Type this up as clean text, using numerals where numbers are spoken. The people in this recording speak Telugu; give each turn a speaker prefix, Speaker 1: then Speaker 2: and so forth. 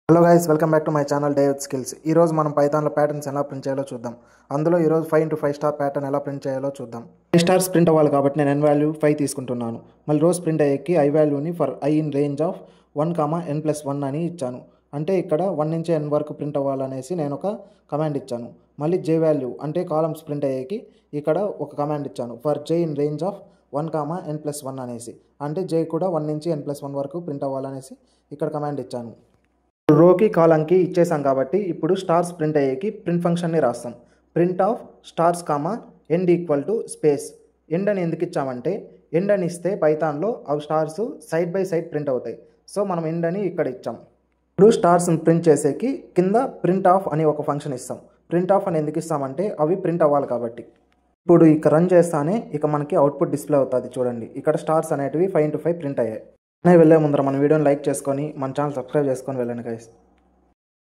Speaker 1: Hello guys, welcome back to my channel day with skills. ఈరోజు మనం పైథాన్లో ప్యాటర్న్స్ ఎలా ప్రింట్ చేయాలో చూద్దాం. అందులో ఈరోజు 5 x 5 స్టార్ ప్యాటర్న్ ఎలా ప్రింట్ చేయాలో చూద్దాం. 5 స్టార్స్ ప్రింట్ అవ్వాలి కాబట్టి నేను n వాల్యూ 5 తీసుకుంటున్నాను. మళ్ళీ రోజు ప్రింట్ అయ్యేకి i వాల్యూని for i in range of 1, n+1 అని ఇచ్చాను. అంటే ఇక్కడ 1 నుంచి n వరకు ప్రింట్ అవ్వాలనేసి నేను ఒక కమాండ్ ఇచ్చాను. మళ్ళీ j వాల్యూ అంటే కాలమ్స్ ప్రింట్ అయ్యేకి ఇక్కడ ఒక కమాండ్ ఇచ్చాను. For j in range of 1, n+1 అనేసి, అంటే j కూడా 1 నుంచి n+1 వరకు ప్రింట్ అవ్వాలనేసి ఇక్కడ కమాండ్ ఇచ్చాను. రోకి కాలంకి ఇచ్చేసాం కాబట్టి ఇప్పుడు స్టార్స్ ప్రింట్ అయ్యేకి ప్రింట్ ఫంక్షన్ని రాస్తాం. Print of stars end equal to space. End అని ఎందుకు ఇచ్చామంటే ఎండ్ అని ఇస్తే పైథాన్లో అవి stars side by side print అవుతాయి. సో మనం ఎండ్ అని ఇక్కడ ఇచ్చాం. ఇప్పుడు స్టార్స్ని ప్రింట్ చేసేకి కింద ప్రింట్ ఆఫ్ అని ఒక ఫంక్షన్ ఇస్తాం. ప్రింట్ ఆఫ్ అని ఎందుకు ఇస్తామంటే అవి ప్రింట్ అవ్వాలి కాబట్టి. ఇప్పుడు ఇక రన్ చేస్తానే ఇక మనకి అవుట్పుట్ డిస్ప్లే అవుతుంది. చూడండి, ఇక్కడ స్టార్స్ అనేటివి 5 into 5 ప్రింట్ అయ్యాయి. వెళ్లే ముందర మన వీడియోని లైక్ చేసుకొని మన ఛానల్ సబ్స్క్రైబ్ చేసుకొని వెళ్ళండి గైస్.